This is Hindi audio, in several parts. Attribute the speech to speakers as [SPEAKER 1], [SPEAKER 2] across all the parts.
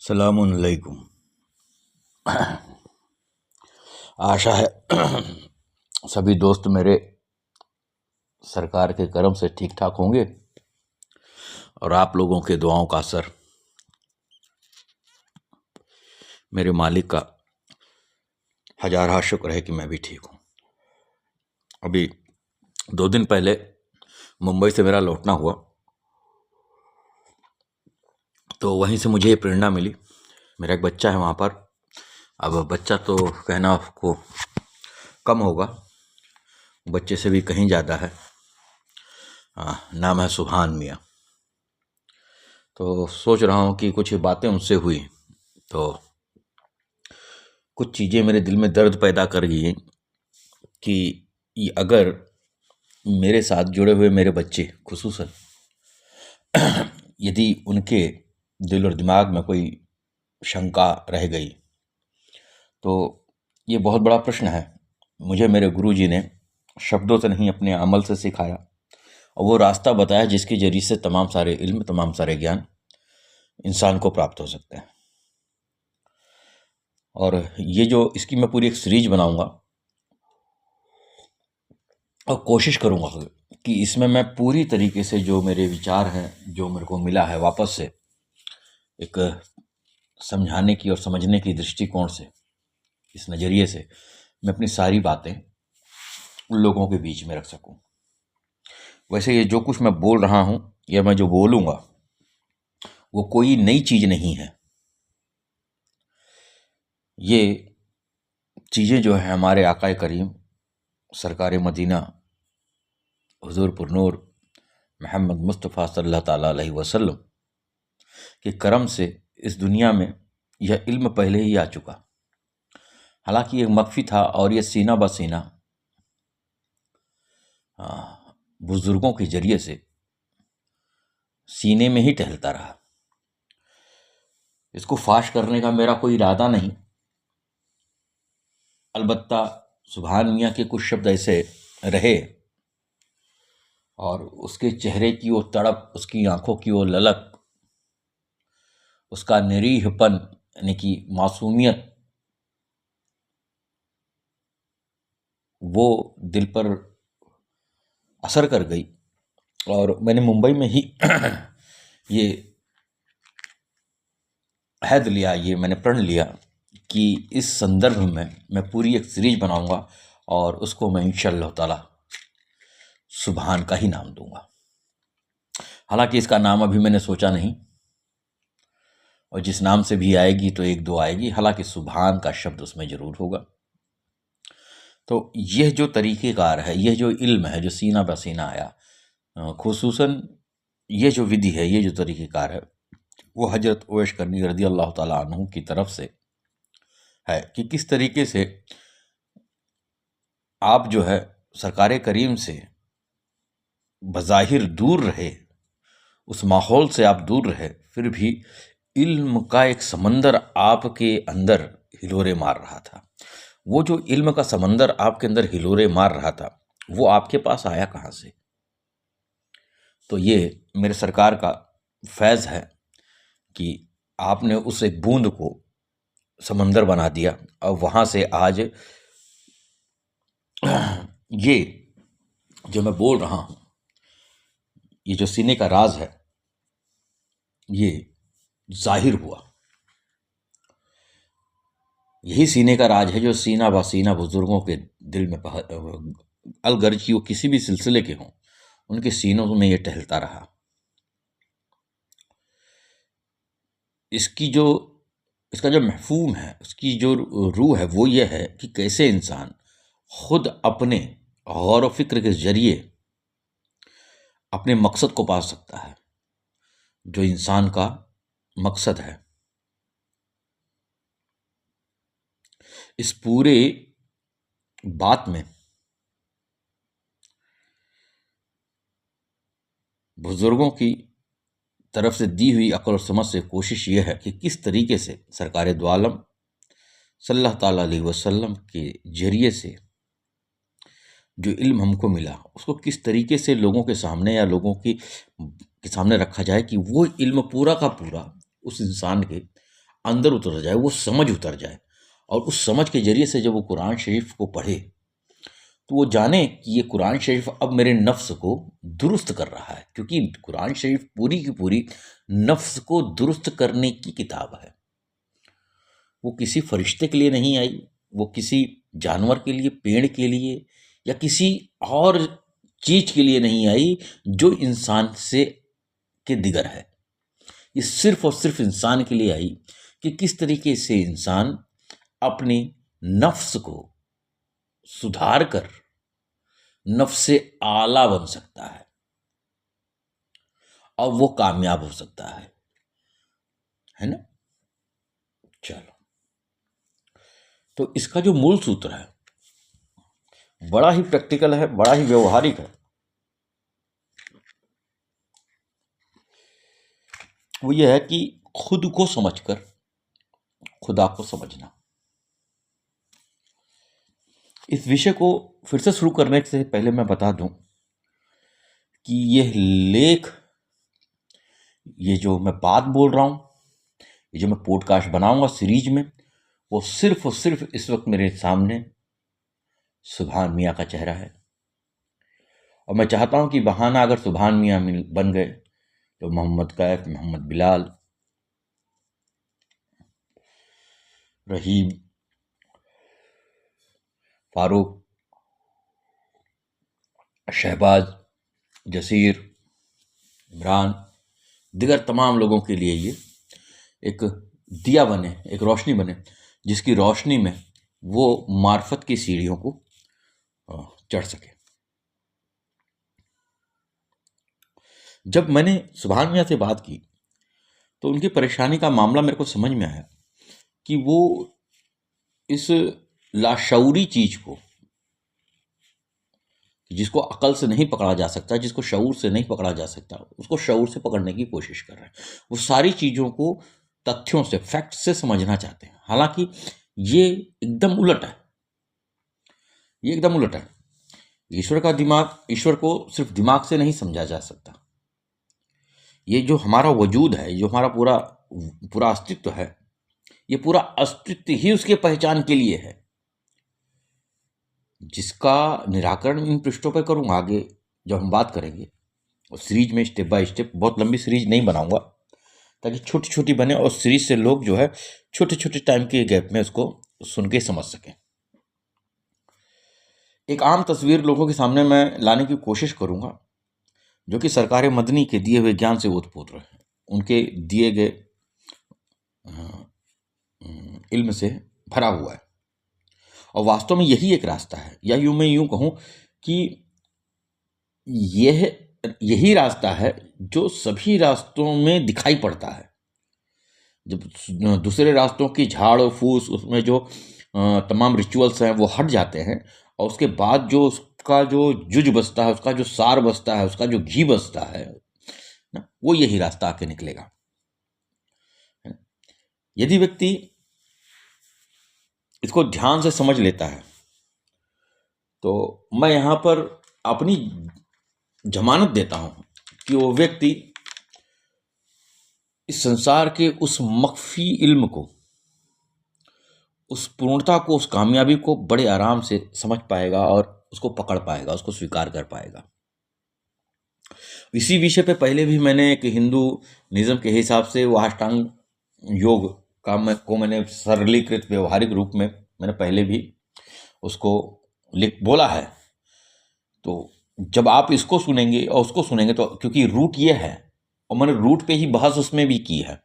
[SPEAKER 1] सलामुन अलैकुम। आशा है सभी दोस्त मेरे सरकार के करम से ठीक ठाक होंगे और आप लोगों के दुआओं का असर मेरे मालिक का हजारा शुक्र है कि मैं भी ठीक हूँ। अभी 2 दिन पहले मुंबई से मेरा लौटना हुआ तो वहीं से मुझे प्रेरणा मिली। मेरा एक बच्चा है वहाँ पर। अब बच्चा तो कहना आपको कम होगा, बच्चे से भी कहीं ज़्यादा है। नाम है सुभान मियाँ। तो सोच रहा हूँ कि कुछ बातें उनसे हुई तो कुछ चीज़ें मेरे दिल में दर्द पैदा कर गई कि अगर मेरे साथ जुड़े हुए मेरे बच्चे खुसूसन यदि उनके दिल और दिमाग में कोई शंका रह गई तो ये बहुत बड़ा प्रश्न है। मुझे मेरे गुरुजी ने शब्दों से नहीं अपने अमल से सिखाया और वो रास्ता बताया जिसके जरिए से तमाम सारे इल्म, तमाम सारे ज्ञान इंसान को प्राप्त हो सकते हैं। और ये जो इसकी मैं पूरी एक सीरीज बनाऊंगा और कोशिश करूंगा कि इसमें मैं पूरी तरीके से जो मेरे विचार हैं, जो मेरे को मिला है, वापस से एक समझाने की और समझने की दृष्टिकोण से, इस नज़रिए से मैं अपनी सारी बातें उन लोगों के बीच में रख सकूं। वैसे ये जो कुछ मैं बोल रहा हूं या मैं जो बोलूंगा वो कोई नई चीज़ नहीं है। ये चीज़ें जो है हमारे आकाए करीम सरकार मदीना हुजूर पुरनूर मोहम्मद मुस्तफ़ा सल्लल्लाहु ताला अलैहि वसल्लम के करम से इस दुनिया में यह इल्म पहले ही आ चुका। हालांकि ये मख्फी था और ये सीना ब सीना बुजुर्गों के जरिए से सीने में ही टहलता रहा। इसको फाश करने का मेरा कोई इरादा नहीं। अलबत्ता सुभान मियाँ के कुछ शब्द ऐसे रहे और उसके चेहरे की वो तड़प, उसकी आंखों की वो ललक, उसका निरीहपन यानी कि मासूमियत, वो दिल पर असर कर गई। और मैंने मुंबई में ही ये अहद लिया, ये मैंने प्रण लिया कि इस संदर्भ में मैं पूरी एक सीरीज बनाऊंगा और उसको मैं इंशाअल्लाह ताला सुभान का ही नाम दूंगा। हालांकि इसका नाम अभी मैंने सोचा नहीं और जिस नाम से भी आएगी तो एक दो आएगी, हालांकि सुभान का शब्द उसमें जरूर होगा। तो यह जो तरीक़ेकार है, यह जो इल्म है जो सीना ब सीना आया, खुसूसन ये जो विधि है, ये जो तरीक़ेकार है, वो हजरत उवैस करनी रज़ी अल्लाह ताला अन्हु की तरफ से है कि किस तरीके से आप जो है सरकार करीम से बज़ाहिर दूर रहे, उस माहौल से आप दूर रहे, फिर भी इल्म का एक समंदर आपके अंदर हिलोरे मार रहा था। वो जो इल्म का समंदर आपके अंदर हिलोरे मार रहा था वो आपके पास आया कहाँ से? तो ये मेरे सरकार का फैज़ है कि आपने उस एक बूंद को समंदर बना दिया और वहाँ से आज ये जो मैं बोल रहा हूँ, ये जो सीने का राज है, ये जाहिर हुआ। यही सीने का राज है जो सीना ब सीना बुजुर्गों के दिल में अलगर्ज की वो किसी भी सिलसिले के हों, उनके सीनों में ये टहलता रहा। इसका जो महफूम है, उसकी जो रूह है, वो ये है कि कैसे इंसान खुद अपने गौर व फिक्र के जरिए अपने मकसद को पा सकता है, जो इंसान का मकसद है। इस पूरे बात में बुजुर्गों की तरफ से दी हुई अक्ल और समझ से कोशिश यह है कि किस तरीके से सरकार दो आलम सल्लल्लाहु ताला अलैहि वसल्लम के जरिए से जो इल्म हमको मिला उसको किस तरीके से लोगों के सामने या लोगों के सामने रखा जाए कि वो इल्म पूरा का पूरा उस इंसान के अंदर उतर जाए, वो समझ उतर जाए, और उस समझ के जरिए से जब वो कुरान शरीफ को पढ़े तो वो जाने कि ये कुरान शरीफ अब मेरे नफ्स को दुरुस्त कर रहा है, क्योंकि कुरान शरीफ पूरी की पूरी नफ्स को दुरुस्त करने की किताब है। वो किसी फरिश्ते के लिए नहीं आई, वो किसी जानवर के लिए, पेड़ के लिए या किसी और चीज के लिए नहीं आई जो इंसान से के दिगर है। ये सिर्फ और सिर्फ इंसान के लिए आई कि किस तरीके से इंसान अपनी नफ्स को सुधार कर नफ्स से आला बन सकता है और वो कामयाब हो सकता है ना। चलो, तो इसका जो मूल सूत्र है बड़ा ही प्रैक्टिकल है, बड़ा ही व्यवहारिक है। वो ये है कि खुद को समझकर खुदा को समझना। इस विषय को फिर से शुरू करने से पहले मैं बता दूं कि यह लेख, ये जो मैं बात बोल रहा हूं, ये जो मैं पॉडकास्ट बनाऊंगा सीरीज में, वो सिर्फ और सिर्फ इस वक्त मेरे सामने सुभान मियाँ का चेहरा है। और मैं चाहता हूं कि बहाना अगर सुभान मियाँ बन गए तो मोहम्मद कैफ, मोहम्मद बिलाल, रहीम, फारूक, शहबाज, जसीर, इमरान, दिगर तमाम लोगों के लिए ये एक दिया बने, एक रोशनी बने, जिसकी रोशनी में वो मार्फत की सीढ़ियों को चढ़ सके। जब मैंने सुभान मियाँ से बात की तो उनकी परेशानी का मामला मेरे को समझ में आया कि वो इस लाशऊरी चीज को, जिसको अकल से नहीं पकड़ा जा सकता, जिसको शऊर से नहीं पकड़ा जा सकता, उसको शऊर से पकड़ने की कोशिश कर रहे हैं। वो सारी चीजों को तथ्यों से, फैक्ट से समझना चाहते हैं। हालांकि ये एकदम उलट है, ये एकदम उलट है। ईश्वर का दिमाग, ईश्वर को सिर्फ दिमाग से नहीं समझा जा सकता। ये जो हमारा वजूद है, जो हमारा पूरा पूरा अस्तित्व है, ये पूरा अस्तित्व ही उसके पहचान के लिए है, जिसका निराकरण इन पृष्ठों पर करूँगा आगे जब हम बात करेंगे। और सीरीज में स्टेप बाय स्टेप, बहुत लंबी सीरीज नहीं बनाऊंगा ताकि छोटी छोटी बने और सीरीज से लोग जो है छोटे छोटे टाइम के गैप में उसको सुन के समझ सकें। एक आम तस्वीर लोगों के सामने मैं लाने की कोशिश करूंगा जो कि सरकार मदनी के दिए हुए ज्ञान से ओतप्रोत रहे, उनके दिए गए इल्म से भरा हुआ है। और वास्तव में यही एक रास्ता है, या मैं यूं कहूं कि यही रास्ता है जो सभी रास्तों में दिखाई पड़ता है। जब दूसरे रास्तों की झाड़ और फूस, उसमें जो तमाम रिचुअल्स हैं वो हट जाते हैं, और उसके बाद जो उसका जो जुज बचता है, उसका जो सार बचता है, उसका जो घी बचता है ना, वो यही रास्ता आके निकलेगा। यदि व्यक्ति इसको ध्यान से समझ लेता है तो मैं यहां पर अपनी जमानत देता हूं कि वो व्यक्ति इस संसार के उस मख्फी इल्म को, उस पूर्णता को, उस कामयाबी को बड़े आराम से समझ पाएगा और उसको पकड़ पाएगा, उसको स्वीकार कर पाएगा। इसी विषय पे पहले भी मैंने एक हिंदू निज़म के हिसाब से वो अष्टांग योग का मैंने सरलीकृत व्यवहारिक रूप में मैंने पहले भी उसको बोला है। तो जब आप इसको सुनेंगे और उसको सुनेंगे, तो क्योंकि रूट ये है और मैंने रूट पे ही बहस उसमें भी की है,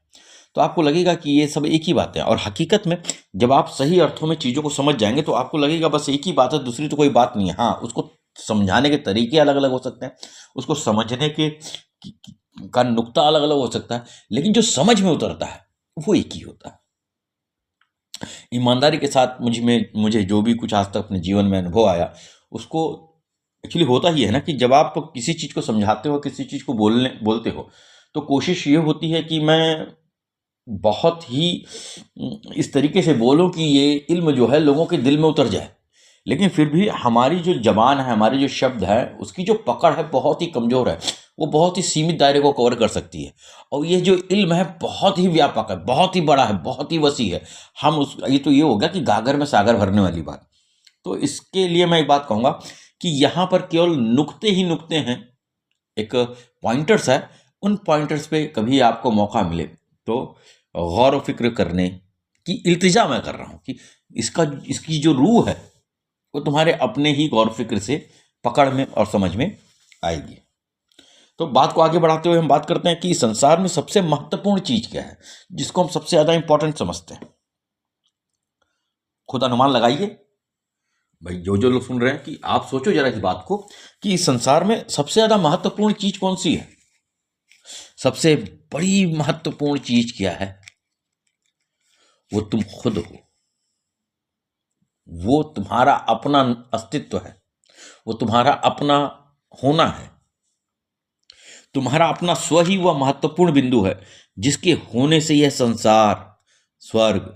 [SPEAKER 1] तो आपको लगेगा कि ये सब एक ही बात है। और हकीकत में जब आप सही अर्थों में चीज़ों को समझ जाएंगे तो आपको लगेगा बस एक ही बात है, दूसरी तो कोई बात नहीं है। हाँ, उसको समझाने के तरीके अलग अलग हो सकते हैं, उसको समझने के का नुक्ता अलग अलग हो सकता है, लेकिन जो समझ में उतरता है वो एक ही होता है। ईमानदारी के साथ मुझे जो भी कुछ आज तक अपने जीवन में अनुभव आया, उसको एक्चुअली होता ही है ना कि जब आप किसी चीज़ को समझाते हो, किसी चीज़ को बोलते हो, तो कोशिश ये होती है कि मैं बहुत ही इस तरीके से बोलूं कि ये इल्म जो है लोगों के दिल में उतर जाए। लेकिन फिर भी हमारी जो जबान है, हमारे जो शब्द है, उसकी जो पकड़ है बहुत ही कमज़ोर है। वो बहुत ही सीमित दायरे को कवर कर सकती है। और ये जो इल्म है बहुत ही व्यापक है, बहुत ही बड़ा है, बहुत ही वसी है। हम उस ये हो गया कि गागर में सागर भरने वाली बात। तो इसके लिए मैं एक बात कहूँगा कि यहाँ पर केवल नुक्ते ही नुक्ते हैं, एक पॉइंटर्स है। उन पॉइंटर्स पे कभी आपको मौका मिले तो गौर व फिक्र करने की इल्तिजा मैं कर रहा हूँ कि इसकी जो रूह है वो तुम्हारे अपने ही गौर फिक्र से पकड़ में और समझ में आएगी। तो बात को आगे बढ़ाते हुए हम बात करते हैं कि इस संसार में सबसे महत्वपूर्ण चीज क्या है, जिसको हम सबसे ज्यादा इंपॉर्टेंट समझते हैं। खुद अनुमान लगाइए भाई, जो लोग सुन रहे हैं, कि आप सोचो जरा इस बात को कि इस संसार में सबसे ज्यादा महत्वपूर्ण चीज कौन सी है। सबसे बड़ी महत्वपूर्ण चीज क्या है? वो तुम खुद हो, वो तुम्हारा अपना अस्तित्व है, वो तुम्हारा अपना होना है, तुम्हारा अपना स्व ही वह महत्वपूर्ण बिंदु है जिसके होने से यह संसार, स्वर्ग,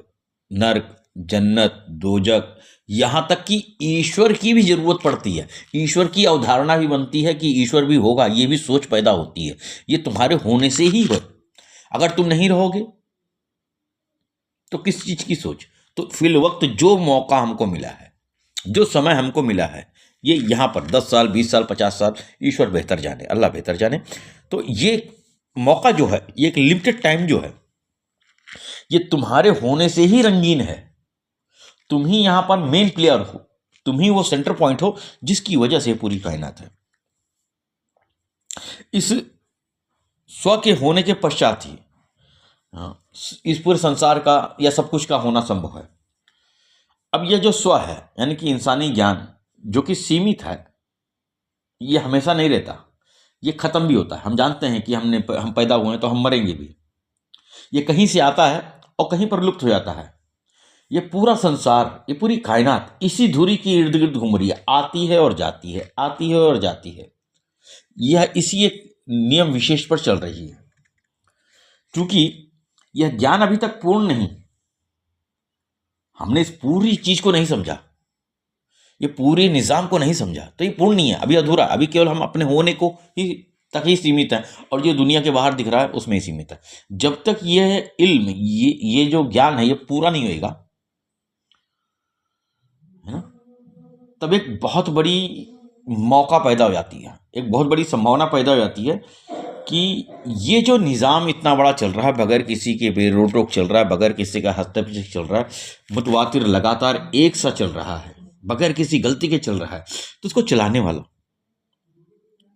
[SPEAKER 1] नर्क, जन्नत, दोजक, यहां तक कि ईश्वर की भी जरूरत पड़ती है। ईश्वर की अवधारणा भी बनती है कि ईश्वर भी होगा, ये भी सोच पैदा होती है। ये तुम्हारे होने से ही हो। अगर तुम नहीं रहोगे तो किस चीज की सोच? तो फिल वक्त जो मौका हमको मिला है, जो समय हमको मिला है, ये यहाँ पर 10 साल, 20 साल, 50 साल, ईश्वर बेहतर जाने, अल्लाह बेहतर जाने। तो ये मौका जो है, ये एक लिमिटेड टाइम जो है, ये तुम्हारे होने से ही रंगीन है। तुम ही यहाँ पर मेन प्लेयर हो, तुम ही वो सेंटर पॉइंट हो जिसकी वजह से पूरी कायनात है। इस स्व के होने के पश्चात ही इस पूरे संसार का या सब कुछ का होना संभव है। अब यह जो स्व है, यानी कि इंसानी ज्ञान, जो कि सीमित है, ये हमेशा नहीं रहता, ये खत्म भी होता है। हम जानते हैं कि हम पैदा हुए हैं तो हम मरेंगे भी। ये कहीं से आता है और कहीं पर लुप्त हो जाता है। ये पूरा संसार, ये पूरी कायनात इसी धुरी के इर्द गिर्द घूम रही है, आती है और जाती है, आती है और जाती है। यह इसी एक नियम विशेष पर चल रही है। क्योंकि यह ज्ञान अभी तक पूर्ण नहीं, हमने इस पूरी चीज को नहीं समझा, ये पूरे निजाम को नहीं समझा, तो ये पूर्ण नहीं है, अभी अधूरा। अभी केवल हम अपने होने को ही तक ही सीमित है और जो दुनिया के बाहर दिख रहा है उसमें ही सीमित है। जब तक यह इल्म, ये जो ज्ञान है, ये पूरा नहीं होएगा, है ना, तब एक बहुत बड़ी मौका पैदा हो जाती है, एक बहुत बड़ी संभावना पैदा हो जाती है कि ये जो निज़ाम इतना बड़ा चल रहा है, बगैर किसी के रोक टोक चल रहा है, बगैर किसी का हस्तक्षेप चल रहा है, मुतवातिर लगातार एक सा चल रहा है, बगैर किसी गलती के चल रहा है, तो इसको चलाने वाला,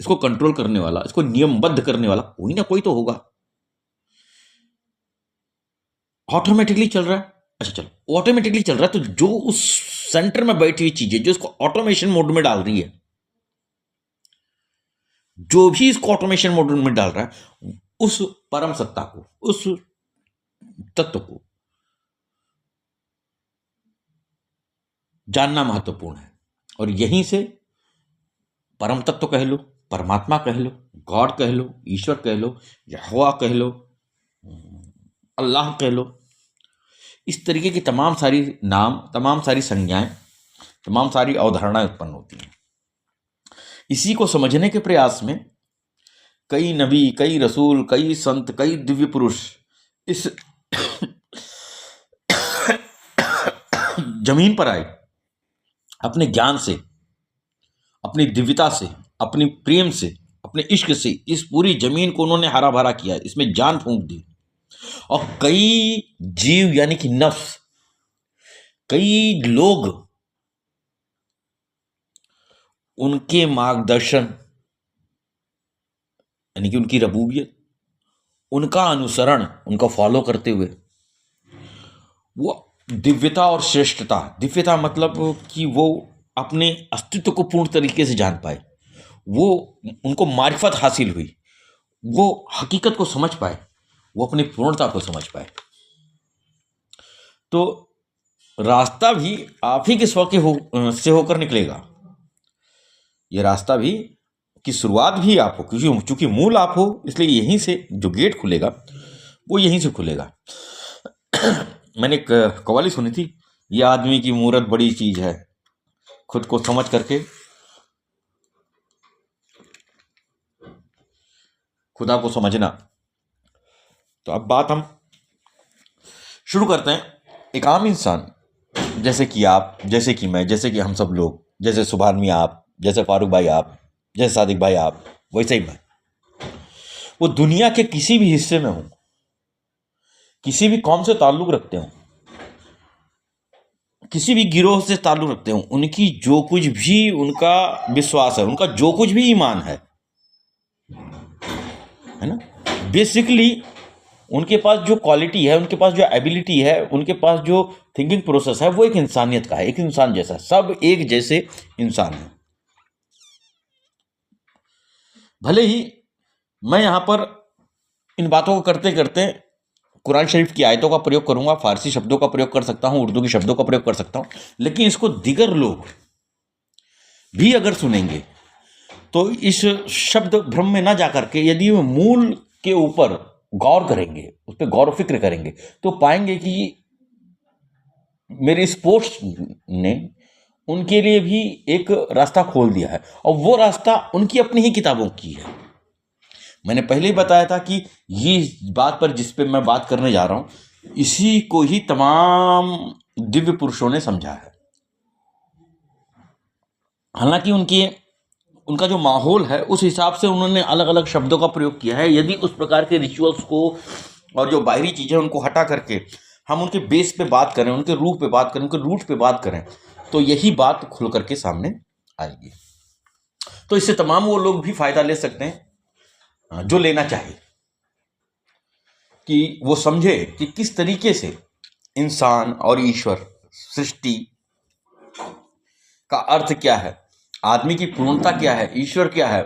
[SPEAKER 1] इसको कंट्रोल करने वाला, इसको नियमबद्ध करने वाला कोई ना कोई तो होगा। ऑटोमेटिकली चल रहा है, अच्छा चलो ऑटोमेटिकली चल रहा है, तो जो उस सेंटर में बैठी हुई चीजें, जो इसको ऑटोमेशन मोड में डाल रही है, जो भी इसको ऑटोमेशन मोड में डाल रहा है, उस परम सत्ता को, उस तत्व को जानना महत्वपूर्ण है। और यहीं से परम तत्व कह लो, परमात्मा कह लो, गॉड कह लो, ईश्वर कह लो, यहोवा कह लो, अल्लाह कह लो, इस तरीके की तमाम सारी नाम, तमाम सारी संज्ञाएं, तमाम सारी अवधारणाएं उत्पन्न होती हैं। इसी को समझने के प्रयास में कई नबी, कई रसूल, कई संत, कई दिव्य पुरुष इस जमीन पर आए, अपने ज्ञान से, अपनी दिव्यता से, अपनी प्रेम से, अपने इश्क से इस पूरी जमीन को उन्होंने हरा भरा किया, इसमें जान फूंक दी। और कई जीव यानी कि नफ्स, कई लोग उनके मार्गदर्शन यानी कि उनकी रबूबियत, उनका अनुसरण, उनका फॉलो करते हुए वो दिव्यता और श्रेष्ठता, दिव्यता मतलब कि वो अपने अस्तित्व को पूर्ण तरीके से जान पाए, वो उनको मारिफत हासिल हुई, वो हकीकत को समझ पाए, वो अपनी पूर्णता को समझ पाए। तो रास्ता भी आप ही के स्व के से होकर निकलेगा। ये रास्ता भी की शुरुआत भी आप हो, क्योंकि चूंकि मूल आप हो, इसलिए यहीं से जो गेट खुलेगा वो यहीं से खुलेगा। मैंने एक कव्वाली सुनी थी, ये आदमी की मूरत बड़ी चीज है, खुद को समझ करके खुदा को समझना। तो अब बात हम शुरू करते हैं। एक आम इंसान जैसे कि आप, जैसे कि मैं, जैसे कि हम सब लोग, जैसे सुभान मियाँ आप, जैसे फारूक भाई आप, जैसे सादिक भाई आप, वैसे ही मैं, वो दुनिया के किसी भी हिस्से में हूं, किसी भी कौम से ताल्लुक रखते हो, किसी भी गिरोह से ताल्लुक रखते हो, उनकी जो कुछ भी उनका विश्वास है, उनका जो कुछ भी ईमान है ना, बेसिकली उनके पास जो क्वालिटी है, उनके पास जो एबिलिटी है, उनके पास जो थिंकिंग प्रोसेस है, वो एक इंसानियत का है, एक इंसान जैसा। सब एक जैसे इंसान है। भले ही मैं यहां पर इन बातों को करते करते कुरान शरीफ की आयतों का प्रयोग करूंगा, फारसी शब्दों का प्रयोग कर सकता हूं, उर्दू के शब्दों का प्रयोग कर सकता हूं, लेकिन इसको दीगर लोग भी अगर सुनेंगे तो इस शब्द भ्रम में ना जाकर के यदि वो मूल के ऊपर गौर करेंगे, उस पर गौर फिक्र करेंगे, तो पाएंगे कि मेरे इस पोस्ट ने उनके लिए भी एक रास्ता खोल दिया है, और वो रास्ता उनकी अपनी ही किताबों की है। मैंने पहले ही बताया था कि ये बात पर जिस पे मैं बात करने जा रहा हूं, इसी को ही तमाम दिव्य पुरुषों ने समझा है। हालांकि उनका जो माहौल है उस हिसाब से उन्होंने अलग अलग शब्दों का प्रयोग किया है। यदि उस प्रकार के रिचुअल्स को और जो बाहरी चीज़ें उनको हटा करके हम उनके बेस पे बात करें, उनके रूह पे बात करें, उनके रूट पे बात करें, तो यही बात खुल करके सामने आएगी। तो इससे तमाम वो लोग भी फायदा ले सकते हैं जो लेना चाहे, कि वो समझे कि किस तरीके से इंसान और ईश्वर, सृष्टि का अर्थ क्या है, आदमी की पूर्णता क्या है, ईश्वर क्या है,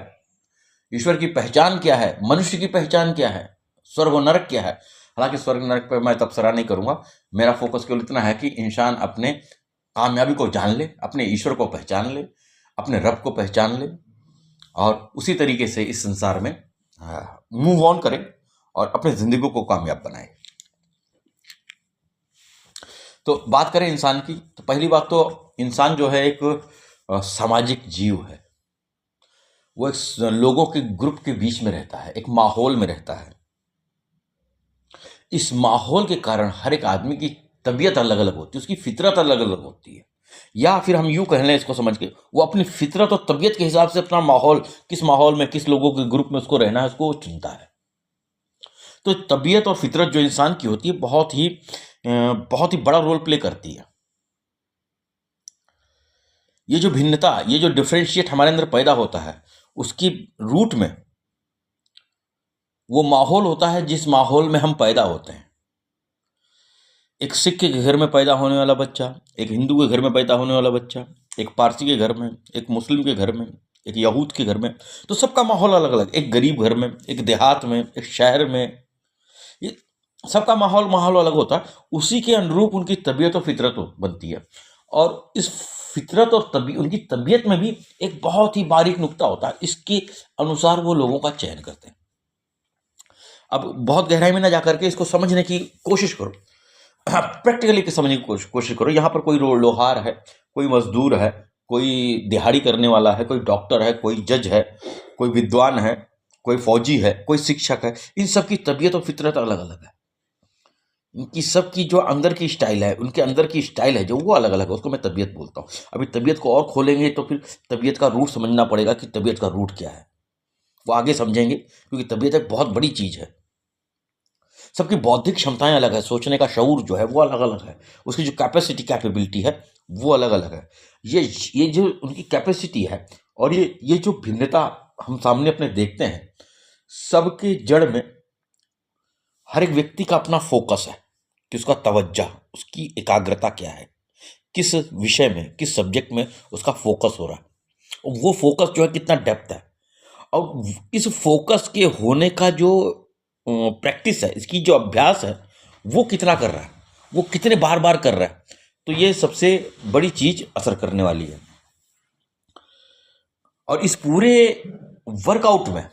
[SPEAKER 1] ईश्वर की पहचान क्या है, मनुष्य की पहचान क्या है, स्वर्ग और नरक क्या है। हालांकि स्वर्ग नरक पर मैं तबसरा नहीं करूंगा, मेरा फोकस केवल इतना है कि इंसान अपने कामयाबी को जान ले, अपने ईश्वर को पहचान ले, अपने रब को पहचान ले, और उसी तरीके से इस संसार में मूव ऑन करे और अपने जिंदगी को कामयाब बनाए। तो बात करें इंसान की, तो पहली बात तो इंसान जो है एक सामाजिक जीव है। वो एक लोगों के ग्रुप के बीच में रहता है, एक माहौल में रहता है। इस माहौल के कारण हर एक आदमी की तबीयत अलग अलग होती है, उसकी फितरत अलग अलग होती है, या फिर हम यूं कह लें इसको समझ के, वो अपनी फितरत और तबीयत के हिसाब से अपना माहौल, किस माहौल में, किस लोगों के ग्रुप में उसको रहना है, उसको चुनता है। तो तबीयत और फितरत जो इंसान की होती है बहुत ही बड़ा रोल प्ले करती है। ये जो भिन्नता, ये जो डिफरेंशिएट हमारे अंदर पैदा होता है, उसकी रूट में वो माहौल होता है जिस माहौल में हम पैदा होते हैं। एक सिख के घर में पैदा होने वाला बच्चा, एक हिंदू के घर में पैदा होने वाला बच्चा, एक पारसी के घर में, एक मुस्लिम के घर में, एक यहूद के घर में, तो सबका माहौल अलग अलग। एक गरीब घर में, एक देहात में, एक शहर में, ये सबका माहौल अलग होता है। उसी के अनुरूप उनकी तबीयत और फितरत बनती है, और इस फितरत और उनकी तबीयत में भी एक बहुत ही बारीक नुक्ता होता है, इसके अनुसार वो लोगों का चयन करते हैं। अब बहुत गहराई में ना जाकर के इसको समझने की कोशिश करो, प्रैक्टिकली समझने की कोशिश करो। यहाँ पर कोई लोहार है, कोई मजदूर है, कोई दिहाड़ी करने वाला है, कोई डॉक्टर है, कोई जज है, कोई विद्वान है, कोई फौजी है, कोई शिक्षक है। इन सब की तबीयत और फितरत अलग अलग है। इनकी सबकी जो अंदर की स्टाइल है, उनके अंदर की स्टाइल है जो, वो अलग अलग है। उसको मैं तबीयत बोलता हूँ। अभी तबीयत को और खोलेंगे तो फिर तबीयत का रूट समझना पड़ेगा कि तबीयत का रूट क्या है, वो आगे समझेंगे, क्योंकि तबीयत एक बहुत बड़ी चीज़ है। सबकी बौद्धिक क्षमताएं अलग है, सोचने का शऊर जो है वो अलग अलग है, उसकी जो कैपेबिलिटी है वो अलग अलग है। ये जो उनकी कैपेसिटी है और ये जो भिन्नता हम सामने अपने देखते हैं, सबके जड़ में हर एक व्यक्ति का अपना फोकस है कि उसका तवज्जो, उसकी एकाग्रता क्या है, किस विषय में, किस सब्जेक्ट में उसका फोकस हो रहा है, और वो फोकस जो है कितना डेप्थ है, और इस फोकस के होने का जो प्रैक्टिस है, इसकी जो अभ्यास है, वो कितना कर रहा है, वो कितने बार बार कर रहा है। तो ये सबसे बड़ी चीज असर करने वाली है। और इस पूरे वर्कआउट में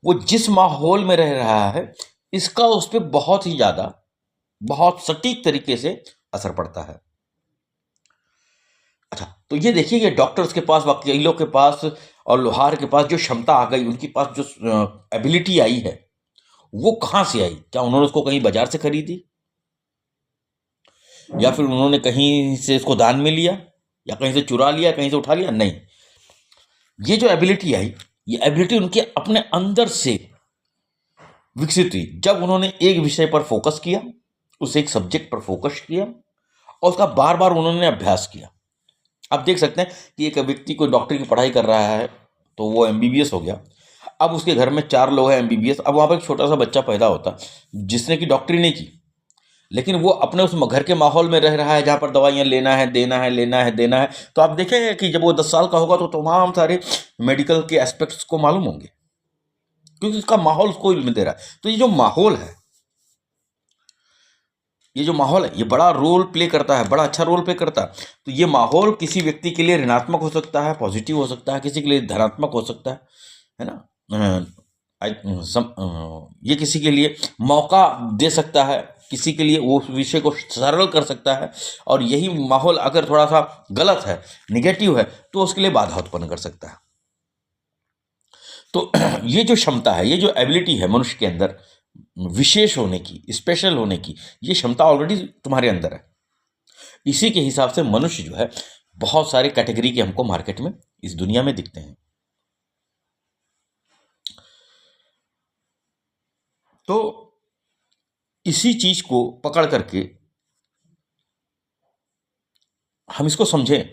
[SPEAKER 1] वो जिस माहौल में रह रहा है, इसका उस पर बहुत ही ज्यादा, बहुत सटीक तरीके से असर पड़ता है। अच्छा, तो ये देखिए कि डॉक्टर्स के पास, वकीलों के पास और लोहार के पास जो क्षमता आ गई, उनके पास जो एबिलिटी आई है, वो कहाँ से आई? क्या उन्होंने उसको कहीं बाजार से खरीदी, या फिर उन्होंने कहीं से इसको दान में लिया, या कहीं से चुरा लिया, कहीं से उठा लिया? नहीं, ये जो एबिलिटी आई, ये एबिलिटी उनके अपने अंदर से विकसित हुई जब उन्होंने एक विषय पर फोकस किया, उस एक सब्जेक्ट पर फोकस किया और उसका बार बार उन्होंने अभ्यास किया। आप देख सकते हैं कि एक व्यक्ति कोई डॉक्टर की पढ़ाई कर रहा है तो वो एमबीबीएस हो गया। अब उसके घर में 4 लोग हैं एमबीबीएस। अब वहाँ पर एक छोटा सा बच्चा पैदा होता जिसने कि डॉक्टरी नहीं की, लेकिन वो अपने उस घर के माहौल में रह रहा है जहाँ पर दवाइयाँ लेना है, देना है, लेना है, देना है। तो आप देखेंगे कि जब वो 10 साल का होगा तो तमाम सारे मेडिकल के एस्पेक्ट्स को मालूम होंगे, क्योंकि उसका माहौल उसको इल्म दे रहा है। तो ये जो माहौल है, ये बड़ा रोल प्ले करता है, बड़ा अच्छा रोल प्ले करता है। तो ये माहौल किसी व्यक्ति के लिए ऋणात्मक हो सकता है, पॉजिटिव हो सकता है, किसी के लिए धनात्मक हो सकता है ना। ये किसी के लिए मौका दे सकता है, किसी के लिए वो विषय को सरल कर सकता है, और यही माहौल अगर थोड़ा सा गलत है, निगेटिव है, तो उसके लिए बाधा उत्पन्न कर सकता है। तो ये जो क्षमता है, ये जो एबिलिटी है मनुष्य के अंदर, विशेष होने की, स्पेशल होने की, ये क्षमता ऑलरेडी तुम्हारे अंदर है। इसी के हिसाब से मनुष्य जो है, बहुत सारे कैटेगरी के हमको मार्केट में, इस दुनिया में दिखते हैं। तो इसी चीज को पकड़ करके हम इसको समझें।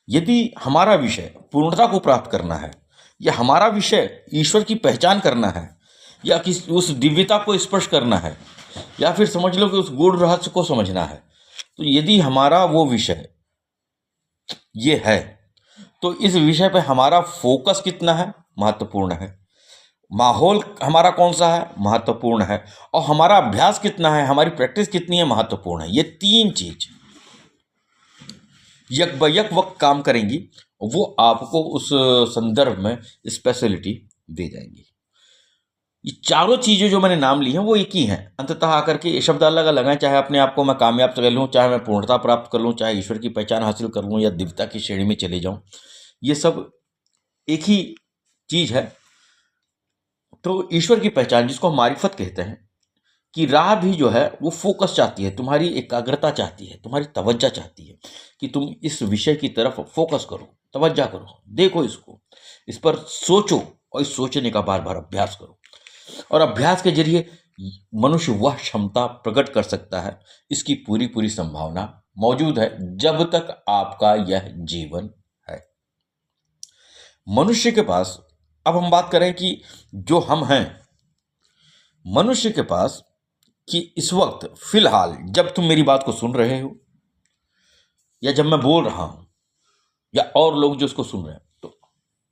[SPEAKER 1] यदि हमारा विषय पूर्णता को प्राप्त करना है, या हमारा विषय ईश्वर की पहचान करना है, या किस उस दिव्यता को स्पर्श करना है, या फिर समझ लो कि उस गूढ़ रहस्य को समझना है, तो यदि हमारा वो विषय ये है, तो इस विषय पे हमारा फोकस कितना है, महत्वपूर्ण है। माहौल हमारा कौन सा है, महत्वपूर्ण है। और हमारा अभ्यास कितना है, हमारी प्रैक्टिस कितनी है, महत्वपूर्ण है। ये 3 चीज यक ब यक वक्त काम करेंगी, वो आपको उस संदर्भ में स्पेशलिटी दे जाएंगी। ये चारों चीजें जो मैंने नाम ली हैं वो एक ही हैं। अंततः आकर के ये शब्द अलग अलग हैं, चाहे अपने आप को मैं कामयाब कर लूँ, चाहे मैं पूर्णता प्राप्त कर लूँ, चाहे ईश्वर की पहचान हासिल कर लूँ, या दिव्यता की श्रेणी में चले जाऊँ, ये सब एक ही चीज है। तो ईश्वर की पहचान, जिसको हम मारिफत कहते हैं, कि राह भी जो है वो फोकस चाहती है, तुम्हारी एकाग्रता चाहती है, तुम्हारी तवज्जो चाहती है कि तुम इस विषय की तरफ फोकस करो, तवज्जो करो, देखो इसको, इस पर सोचो, और इस सोचने का बार बार अभ्यास करो। और अभ्यास के जरिए मनुष्य वह क्षमता प्रकट कर सकता है। इसकी पूरी पूरी संभावना मौजूद है जब तक आपका यह जीवन है। मनुष्य के पास, अब हम बात करें कि जो हम हैं, मनुष्य के पास कि इस वक्त फिलहाल जब तुम मेरी बात को सुन रहे हो, या जब मैं बोल रहा हूं, या और लोग जो उसको सुन रहे हैं, तो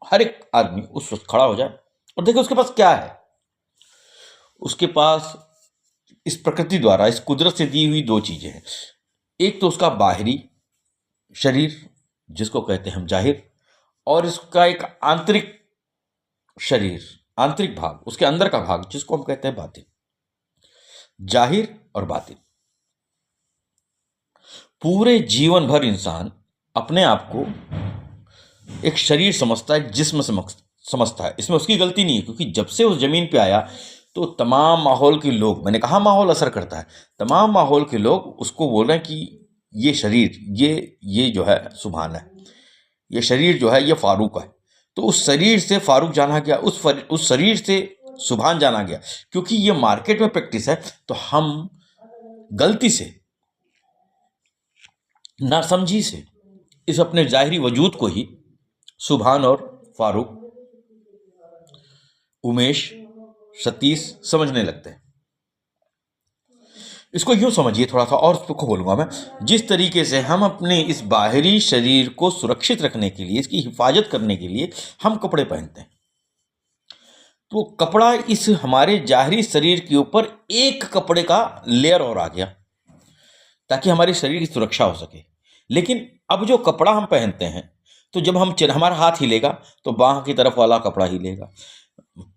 [SPEAKER 1] हर एक आदमी उस वक्त खड़ा हो जाए और देखो उसके पास क्या है। उसके पास इस प्रकृति द्वारा, इस कुदरत से दी हुई 2 चीजें हैं। एक तो उसका बाहरी शरीर, जिसको कहते हैं हम जाहिर, और इसका एक आंतरिक शरीर, आंतरिक भाग, उसके अंदर का भाग, जिसको हम कहते हैं बातिन। जाहिर और बातिन। पूरे जीवन भर इंसान अपने आप को एक शरीर समझता है, जिस्म समझता है। इसमें उसकी गलती नहीं है, क्योंकि जब से उस जमीन पे आया तो तमाम माहौल के लोग, मैंने कहा माहौल असर करता है, तमाम माहौल के लोग उसको बोल रहे हैं कि ये शरीर, ये जो है सुभान है, ये शरीर जो है ये फारूक है। तो उस शरीर से फारूक जाना गया, उस शरीर से सुभान जाना गया, क्योंकि ये मार्केट में प्रैक्टिस है। तो हम गलती से, नासमझी से, इस अपने जाहिरी वजूद को ही सुभान और फारूक, उमेश, सतीश समझने लगते हैं। इसको यूं समझिए, थोड़ा सा और उसको खोलूंगा मैं। जिस तरीके से हम अपने इस बाहरी शरीर को सुरक्षित रखने के लिए, इसकी हिफाजत करने के लिए हम कपड़े पहनते हैं, तो कपड़ा इस हमारे जाहिरी शरीर के ऊपर एक कपड़े का लेयर और आ गया, ताकि हमारे शरीर की सुरक्षा हो सके। लेकिन अब जो कपड़ा हम पहनते हैं, तो जब हम हमारा हाथ हिलेगा तो बाह की तरफ वाला कपड़ा हिलेगा,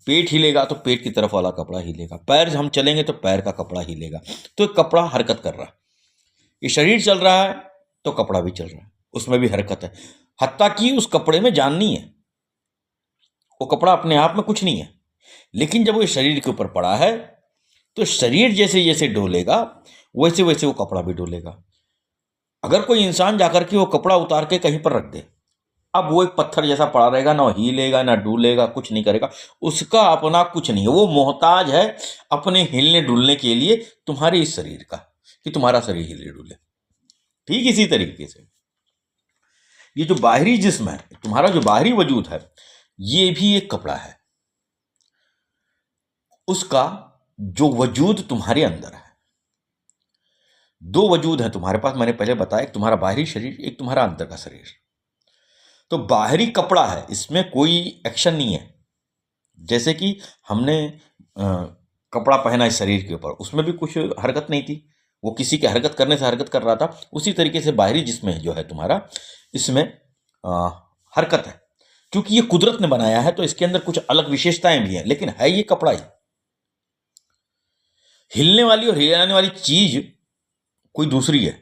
[SPEAKER 1] पेट हिलेगा तो पेट की तरफ वाला कपड़ा हिलेगा, पैर हम चलेंगे तो पैर का कपड़ा हिलेगा। तो कपड़ा हरकत कर रहा है। ये शरीर चल रहा है तो कपड़ा भी चल रहा है, उसमें भी हरकत है। हत्ता कि उस कपड़े में जान नहीं है, वो कपड़ा अपने आप में कुछ नहीं है, लेकिन जब वो शरीर के ऊपर पड़ा है तो शरीर जैसे जैसे डोलेगा वैसे वैसे वो कपड़ा भी डोलेगा। अगर कोई इंसान जाकर के वो कपड़ा उतार के कहीं पर रख दे, अब वो एक पत्थर जैसा पड़ा रहेगा, ना हिलेगा ना डुलेगा, कुछ नहीं करेगा, उसका अपना कुछ नहीं है, वो मोहताज है अपने हिलने डुलने के लिए तुम्हारे इस शरीर का, कि तुम्हारा शरीर हिले डुले। ठीक इसी तरीके से ये जो बाहरी जिस्म है, तुम्हारा जो बाहरी वजूद है, ये भी एक कपड़ा है। उसका जो वजूद तुम्हारे अंदर है, दो वजूद है तुम्हारे पास, मैंने पहले बताया, एक तुम्हारा बाहरी शरीर, एक तुम्हारा अंदर का शरीर। तो बाहरी कपड़ा है, इसमें कोई एक्शन नहीं है। जैसे कि हमने कपड़ा पहना इस शरीर के ऊपर, उसमें भी कुछ हरकत नहीं थी, वो किसी के हरकत करने से हरकत कर रहा था। उसी तरीके से बाहरी जिस्म जो है तुम्हारा, इसमें हरकत है, क्योंकि ये कुदरत ने बनाया है, तो इसके अंदर कुछ अलग विशेषताएं भी हैं, लेकिन है ये कपड़ा ही। हिलने वाली और हिलाने वाली चीज कोई दूसरी है।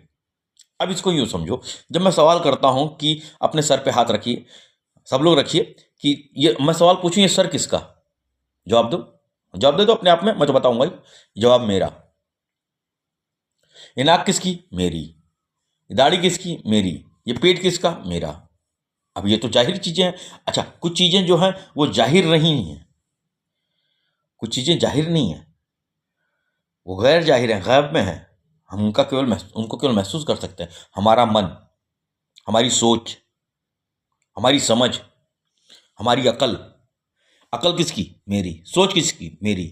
[SPEAKER 1] अब इसको यूं समझो, जब मैं सवाल करता हूं कि अपने सर पे हाथ रखिए, सब लोग रखिए, कि ये मैं सवाल पूछूं, ये सर किसका, जवाब दो, जवाब दे दो अपने आप में, मैं तो बताऊंगा ही। जवाब मेरा। ये नाक किसकी, मेरी। ये दाढ़ी किसकी, मेरी। ये पेट किसका, मेरा। अब ये तो जाहिर चीजें हैं। अच्छा, कुछ चीजें जो हैं वो जाहिर नहीं है, कुछ चीजें जाहिर नहीं है, वो गैर जाहिर है, गैब में है, हम उनको केवल महसूस कर सकते हैं। हमारा मन, हमारी सोच, हमारी समझ, हमारी अकल। अकल किसकी, मेरी। सोच किसकी, मेरी।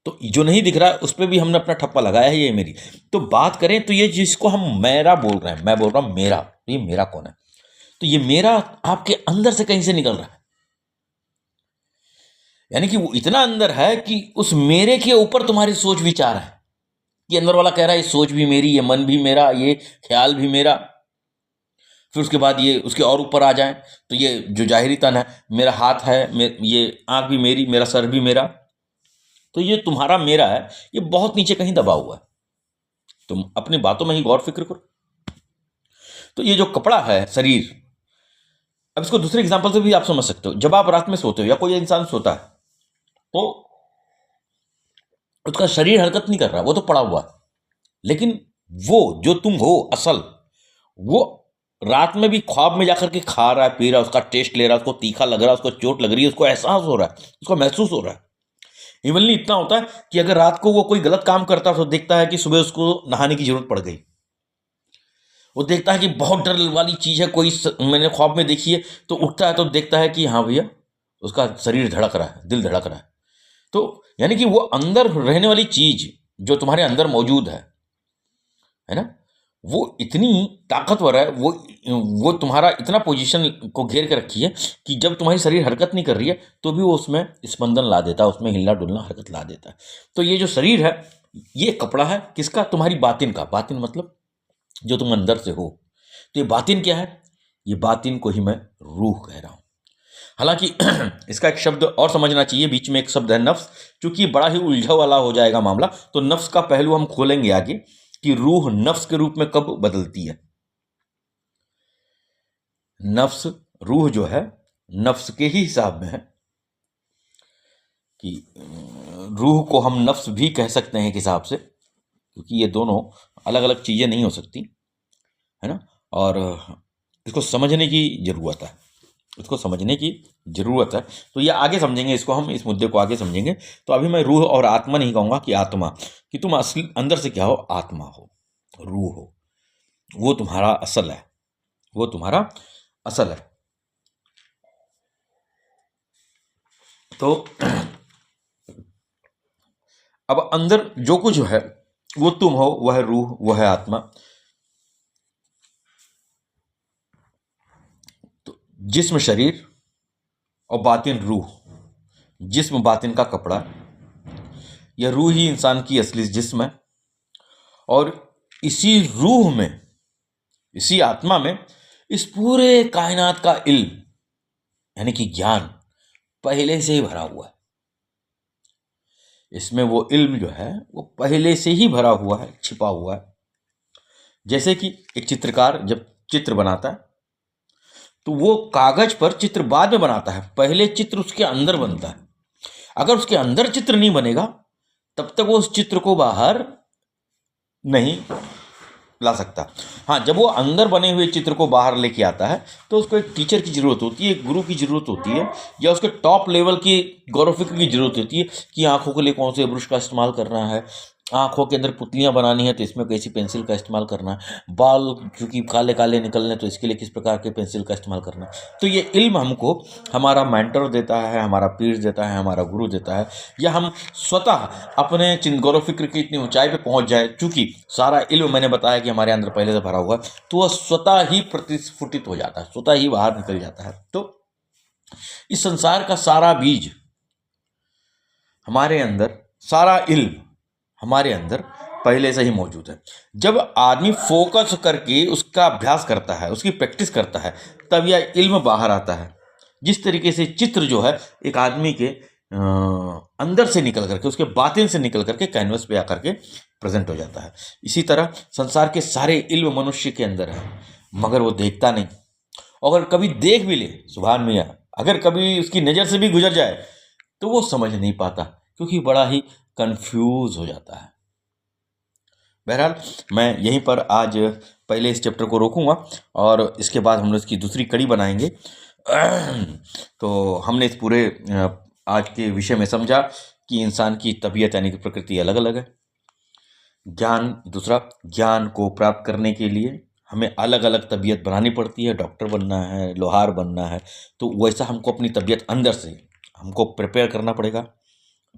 [SPEAKER 1] तो जो नहीं दिख रहा है उस पर भी हमने अपना ठप्पा लगाया है, ये मेरी। तो बात करें तो ये जिसको हम मेरा बोल रहे हैं, मैं बोल रहा हूं मेरा, तो ये मेरा कौन है? तो ये मेरा आपके अंदर से कहीं से निकल रहा है, यानी कि वो इतना अंदर है कि उस मेरे के ऊपर तुम्हारी सोच विचार है। ये अंदर वाला कह रहा है ये सोच भी मेरी, ये मन भी मेरा, ये ख्याल भी मेरा। फिर उसके बाद ये उसके और ऊपर आ जाए तो ये जो जाहिरी तन है, मेरा हाथ है, ये आंख भी मेरी, मेरा सर भी मेरा। तो ये तुम्हारा मेरा है, ये बहुत नीचे कहीं दबा हुआ है। तुम अपनी बातों में ही गौर फिक्र करो। तो ये जो कपड़ा है शरीर, अब इसको दूसरे एग्जांपल से भी आप समझ सकते हो। जब आप रात में सोते हो या कोई इंसान सोता है, तो उसका शरीर हरकत नहीं कर रहा, वो तो पड़ा हुआ है, लेकिन वो जो तुम हो असल, वो रात में भी ख्वाब में जाकर के खा रहा है, पी रहा है, उसका टेस्ट ले रहा है, उसको तीखा लग रहा है, उसको चोट लग रही है, उसको एहसास हो रहा है, उसको महसूस हो रहा है। इवनली इतना होता है कि अगर रात को वो कोई गलत काम करता है तो देखता है कि सुबह उसको नहाने की जरूरत पड़ गई। वो देखता है कि बहुत डर वाली चीज है कोई, मैंने ख्वाब में देखी है, तो उठता है तो देखता है कि हाँ भैया, उसका शरीर धड़क रहा है, दिल धड़क रहा है। तो यानी कि वो अंदर रहने वाली चीज जो तुम्हारे अंदर मौजूद है ना, वो इतनी ताकतवर है, वो तुम्हारा इतना पोजीशन को घेर के रखी है कि जब तुम्हारी शरीर हरकत नहीं कर रही है तो भी वो उसमें स्पंदन ला देता है, उसमें हिलना डुलना हरकत ला देता है। तो ये जो शरीर है, ये कपड़ा है किसका, तुम्हारी बातिन का। बातिन मतलब जो तुम अंदर से हो। तो ये बातिन क्या है, ये बातिन को ही मैं रूह कह रहा हूं। हालांकि इसका एक शब्द और समझना चाहिए, बीच में एक शब्द है नफ्स, क्योंकि बड़ा ही उलझा वाला हो जाएगा मामला। तो नफ्स का पहलू हम खोलेंगे आगे कि रूह नफ्स के रूप में कब बदलती है। नफ्स, रूह जो है नफ्स के ही हिसाब में है, कि रूह को हम नफ्स भी कह सकते हैं एक हिसाब से, क्योंकि ये दोनों अलग अलग चीजें नहीं हो सकती, है ना। और इसको समझने की जरूरत है, इसको समझने की जरूरत है। तो ये आगे समझेंगे, इसको हम इस मुद्दे को आगे समझेंगे। तो अभी मैं रूह और आत्मा नहीं कहूंगा, कि आत्मा, कि तुम असली अंदर से क्या हो, आत्मा हो, रूह हो, वो तुम्हारा असल है, वो तुम्हारा असल है। तो अब अंदर जो कुछ है वो तुम हो, वह है रूह, वह है आत्मा। तो जिस्म शरीर और बातिन रूह। जिस्म बातिन का कपड़ा, यह रूह ही इंसान की असली जिस्म है। और इसी रूह में, इसी आत्मा में, इस पूरे कायनात का इल्म यानी कि ज्ञान पहले से ही भरा हुआ है। इसमें वो इल्म जो है वो पहले से ही भरा हुआ है, छिपा हुआ है। जैसे कि एक चित्रकार जब चित्र बनाता है तो वो कागज पर चित्र बाद में बनाता है, पहले चित्र उसके अंदर बनता है। अगर उसके अंदर चित्र नहीं बनेगा तब तक वो उस चित्र को बाहर नहीं ला सकता। हाँ, जब वो अंदर बने हुए चित्र को बाहर लेके आता है तो उसको एक टीचर की ज़रूरत होती है, एक गुरु की ज़रूरत होती है, या उसके टॉप लेवल की गौर फिक्र की ज़रूरत होती है कि आँखों के लिए कौन से ब्रश का इस्तेमाल करना है, आँखों के अंदर पुतलियाँ बनानी है तो इसमें कैसी पेंसिल का इस्तेमाल करना है, बाल क्योंकि काले काले निकलने तो इसके लिए किस प्रकार के पेंसिल का इस्तेमाल करना है। तो ये इल्म हमको हमारा मेंटर देता है, हमारा पीर देता है, हमारा गुरु देता है, या हम स्वतः अपने गौर फिक्र की इतनी ऊंचाई पे पहुंच जाए, चूंकि सारा इल्म मैंने बताया कि हमारे अंदर पहले से भरा हुआ है, तो वह स्वतः ही प्रतिस्फुटित हो जाता है, स्वतः ही बाहर निकल जाता है। तो इस संसार का सारा बीज हमारे अंदर, सारा इल्म हमारे अंदर पहले से ही मौजूद है। जब आदमी फोकस करके उसका अभ्यास करता है, उसकी प्रैक्टिस करता है, तब यह इल्म बाहर आता है। जिस तरीके से चित्र जो है एक आदमी के अंदर से निकल करके, उसके बातिन से निकल करके कैनवस पे आकर के प्रेजेंट हो जाता है, इसी तरह संसार के सारे इल्म मनुष्य के अंदर है, मगर वो देखता नहीं। अगर कभी देख भी ले, सुभान मियाँ, अगर कभी उसकी नज़र से भी गुजर जाए तो वो समझ नहीं पाता, क्योंकि बड़ा ही कंफ्यूज हो जाता है। बहरहाल मैं यहीं पर आज पहले इस चैप्टर को रोकूंगा और इसके बाद हम लोग इसकी दूसरी कड़ी बनाएंगे। तो हमने इस पूरे आज के विषय में समझा कि इंसान की तबीयत यानी कि प्रकृति अलग अलग है। ज्ञान, दूसरा, ज्ञान को प्राप्त करने के लिए हमें अलग अलग तबीयत बनानी पड़ती है। डॉक्टर बनना है, लोहार बनना है, तो वैसा हमको अपनी तबीयत अंदर से हमको प्रिपेयर करना पड़ेगा।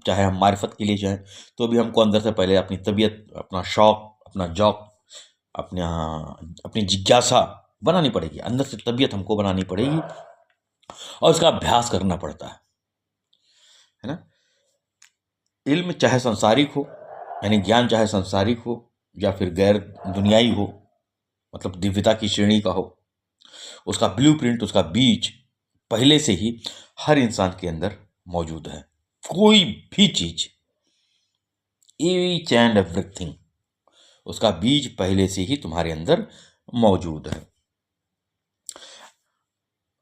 [SPEAKER 1] चाहे हम मारिफत के लिए जाएँ तो भी हमको अंदर से पहले अपनी तबीयत, अपना शौक़, अपना जौक़, अपना अपनी जिज्ञासा बनानी पड़ेगी। अंदर से तबीयत हमको बनानी पड़ेगी और उसका अभ्यास करना पड़ता है ना। इल्म चाहे सांसारिक हो, यानी ज्ञान चाहे सांसारिक हो या फिर गैर दुनियाई हो, मतलब दिव्यता की श्रेणी का हो, उसका ब्लूप्रिंट, उसका बीज पहले से ही हर इंसान के अंदर मौजूद है। कोई भी चीज, ईच एंड एवरीथिंग, उसका बीज पहले से ही तुम्हारे अंदर मौजूद है।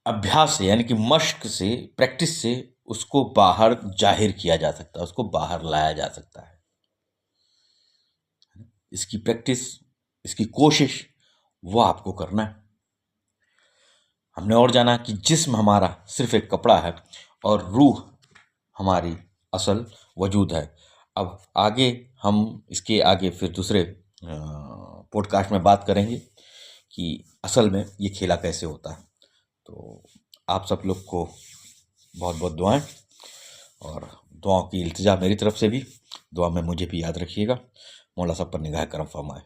[SPEAKER 1] अभ्यास से, यानी कि मश्क से, प्रैक्टिस से उसको बाहर जाहिर किया जा सकता है, उसको बाहर लाया जा सकता है। इसकी प्रैक्टिस, इसकी कोशिश वो आपको करना है। हमने और जाना कि जिस्म हमारा सिर्फ एक कपड़ा है और रूह हमारी असल वजूद है। अब आगे हम इसके आगे फिर दूसरे पॉडकास्ट में बात करेंगे कि असल में ये खेला कैसे होता है। तो आप सब लोग को बहुत बहुत दुआएं, और दुआओं की इल्तिजा मेरी तरफ से भी। दुआ में मुझे भी याद रखिएगा। मौला सब पर निगाह करम फरमाए।